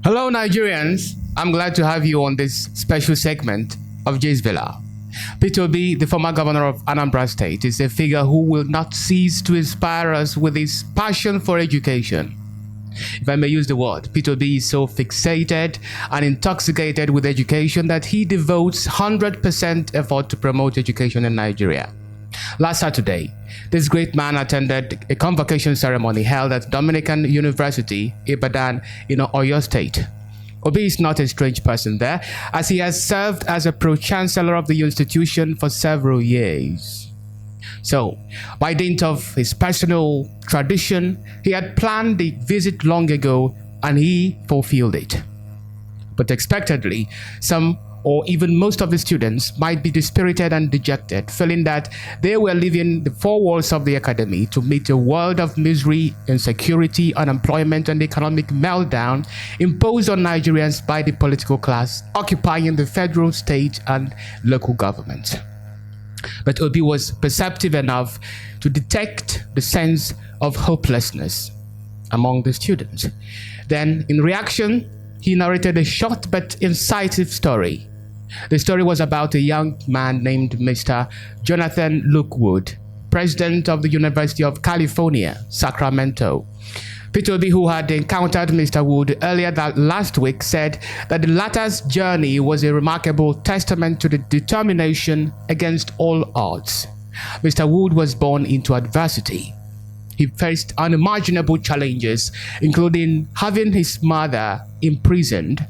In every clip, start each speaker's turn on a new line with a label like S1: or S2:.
S1: Hello, Nigerians. I'm glad to have you on this special segment of Jay's Villa. Peter Obi, the former governor of Anambra State, is a figure who will not cease to inspire us with his passion for education. If I may use the word, Peter Obi is so fixated and intoxicated with education that he devotes 100% effort to promote education in Nigeria. Last Saturday, this great man attended a convocation ceremony held at Dominican University, Ibadan, in Oyo State. Obi is not a strange person there, as he has served as a pro-Chancellor of the institution for several years. So, by dint of his personal tradition, he had planned the visit long ago and he fulfilled it. But expectedly, some or even most of the students might be dispirited and dejected, feeling that they were leaving the four walls of the academy to meet a world of misery, insecurity, unemployment, and economic meltdown imposed on Nigerians by the political class occupying the federal, state, and local governments. But Obi was perceptive enough to detect the sense of hopelessness among the students. Then, in reaction, he narrated a short but incisive story. The story was about a young man named Mr. Jonathan Lookwood, president of the University of California, Sacramento. Peter Obi, who had encountered Mr. Wood earlier that last week, said that the latter's journey was a remarkable testament to the determination against all odds. Mr. Wood was born into adversity. He faced unimaginable challenges, including having his mother imprisoned,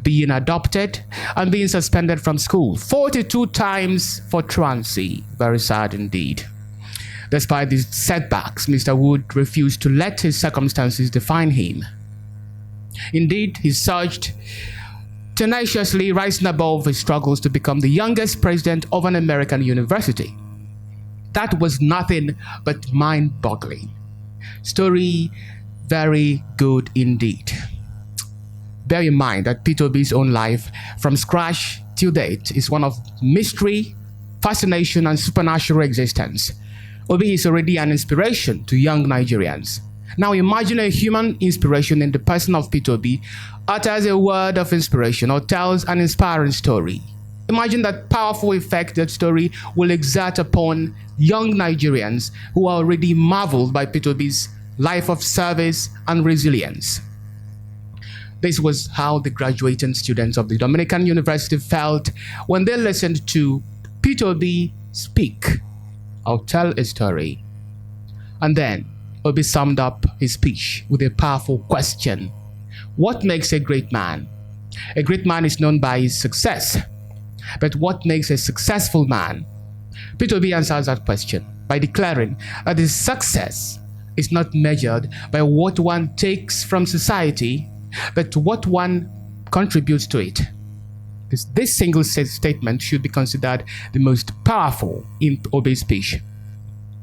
S1: being adopted, and being suspended from school 42 times for truancy. Very sad indeed. Despite these setbacks, Mr. Wood refused to let his circumstances define him. Indeed, he surged tenaciously, rising above his struggles to become the youngest president of an American university. That was nothing but mind-boggling. Story very good indeed. Bear in mind that Peter Obi's own life, from scratch till date, is one of mystery, fascination, and supernatural existence. Obi is already an inspiration to young Nigerians. Now imagine a human inspiration in the person of Peter Obi utters a word of inspiration or tells an inspiring story. Imagine that powerful effect that story will exert upon young Nigerians who are already marveled by Peter Obi's life of service and resilience. This was how the graduating students of the Dominican University felt when they listened to Peter Obi speak. I'll tell a story. And then Obi summed up his speech with a powerful question. What makes a great man? A great man is known by his success. But what makes a successful man? Peter Obi answers that question by declaring that his success is not measured by what one takes from society, but what one contributes to it. This single statement should be considered the most powerful in Obi's speech.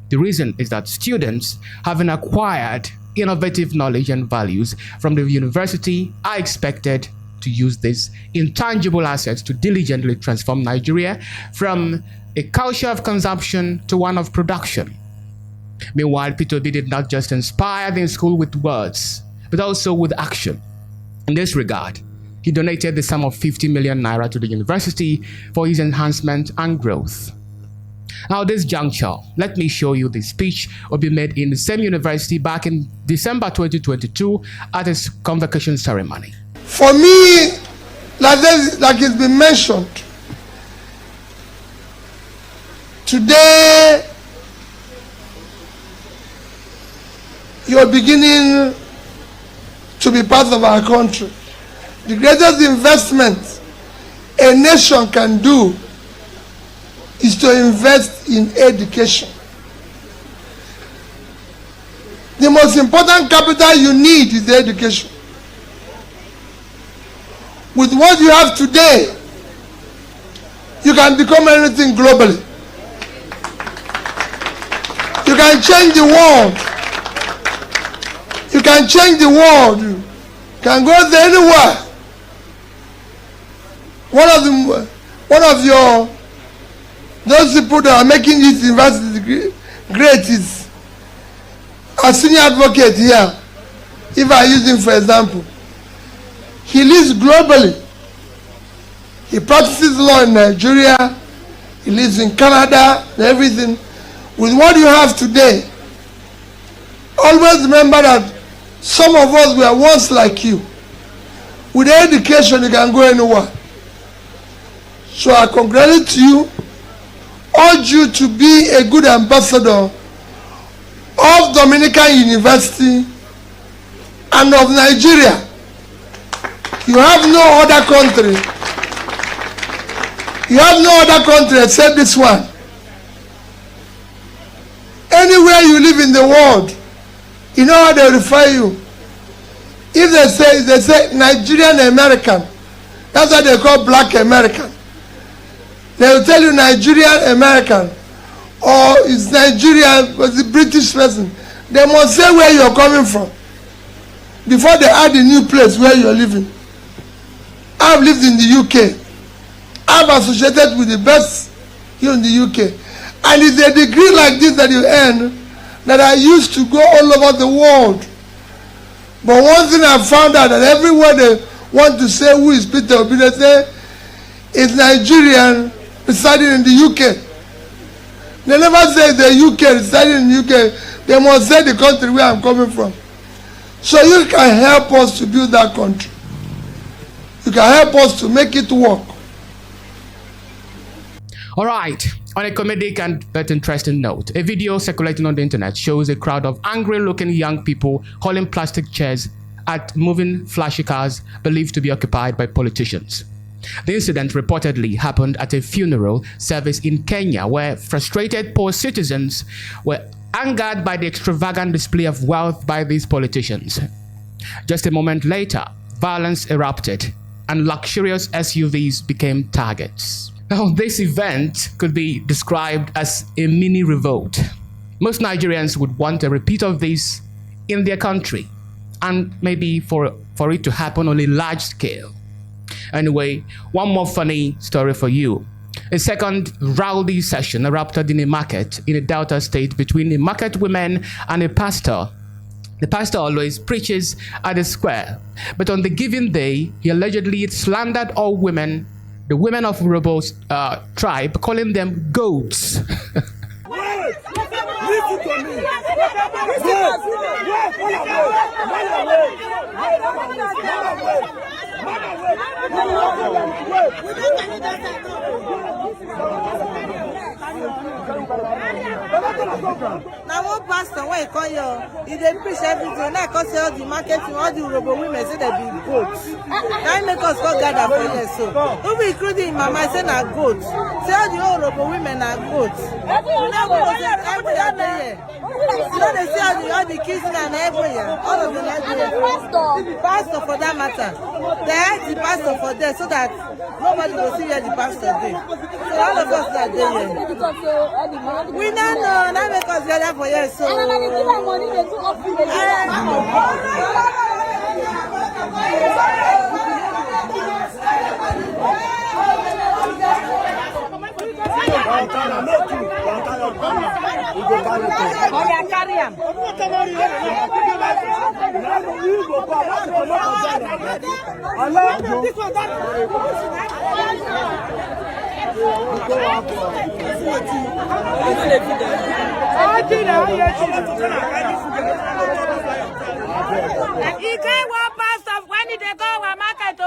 S1: The reason is that students, having acquired innovative knowledge and values from the university, are expected to use these intangible assets to diligently transform Nigeria from a culture of consumption to one of production. Meanwhile, Peter Obi did not just inspire the school with words, but also with action. In this regard, he donated the sum of 50 million naira to the university for its enhancement and growth. Now, at this juncture, let me show you the speech Obi made in the same university back in December 2022 at his convocation ceremony.
S2: For me, like it's been mentioned, today you're beginning to be part of our country. The greatest investment a nation can do is to invest in education. The most important capital you need is education. With what you have today, you can become anything globally. You can change the world. You can change the world. You can go there anywhere. Those people that are making this university great is a senior advocate here. If I use him for example, He lives globally. He practices law in Nigeria. He lives in Canada and everything. With what you have today, always remember that some of us were once like you. With education, you can go anywhere. So I congratulate you, urge you to be a good ambassador of Dominican University and of Nigeria. You have no other country. You have no other country except this one. Anywhere you live in the world, you know how they refer you. If they say Nigerian American, that's what they call black American. They will tell you Nigerian American, or it's Nigerian, but the British person. They must say where you're coming from before they add a new place where you're living. I've lived in the UK. I've associated with the best here in the UK. And it's a degree like this that you earn that I used to go all over the world. But one thing I found out, that everywhere they want to say who is Peter Obi, they say it's Nigerian residing in the UK. They never say the UK residing in the UK. They must say the country where I'm coming from. So you can help us to build that country. You can help us to make it work.
S1: All right. On a comedic and but interesting note, a video circulating on the internet shows a crowd of angry-looking young people hauling plastic chairs at moving flashy cars believed to be occupied by politicians. The incident reportedly happened at a funeral service in Kenya, where frustrated poor citizens were angered by the extravagant display of wealth by these politicians. Just a moment later, violence erupted and luxurious SUVs became targets. Now, this event could be described as a mini revolt. Most Nigerians would want a repeat of this in their country, and maybe for it to happen on a large scale. Anyway, one more funny story for you. A second rowdy session erupted in a market in a Delta state between a market woman and a pastor. The pastor always preaches at the square, but on the given day, he allegedly slandered all women, the women of Urobo's tribe, calling them goats.
S3: Wait! Listen to me!
S4: Now one pastor when he call you, he dey preach everything. Now cause all the marketing, all the Urobo women say they be goats. Now make us go gather for here so. Who be including mama say na goats. Say all the Urobo women are goats. Now we go say every other year. You know they say all the kids and every year. All of them like the pastor for that matter. They hide the pastor for there so that nobody will see where the pastor dey. So all of us are there. We don't know. Now make us gather for here so. Carry him.
S5: He can't walk past of when he go a market,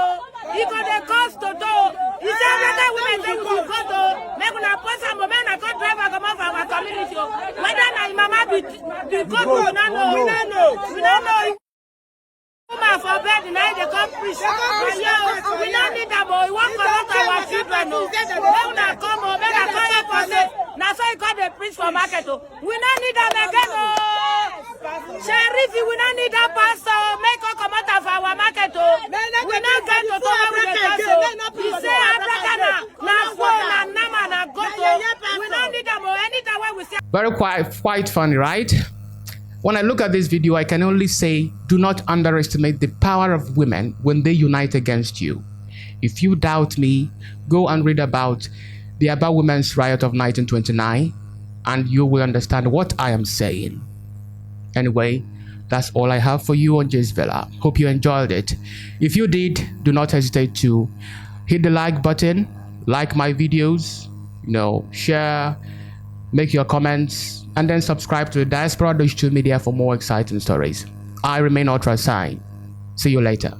S5: he go the cost to do. He said that women say we go to make una post some women na go driver come off our community. Whether na mama be go we don't know. Woman for bed now they come preach. We don't need that boy. We want to come our children. When una come make a call up on it. Now so he got the preach for market. We don't need them again. Sheriff, we don't need that pastor. Make us come out of our market. We don't get to talk with the pastor. He say Abracana, na phone, na nama, na goto. We don't need them anytime when we say.
S1: Very quite funny, right? When I look at this video, I can only say, do not underestimate the power of women when they unite against you. If you doubt me, go and read about the Aba Women's Riot of 1929, and you will understand what I am saying. Anyway, That's all I have for you on Jay's Villa. Hope you enjoyed it. If you did, do not hesitate to hit the like button, like my videos, share, make your comments, and then subscribe to the Diaspora Digital Media for more exciting stories. I remain Ultra Sign. See you later.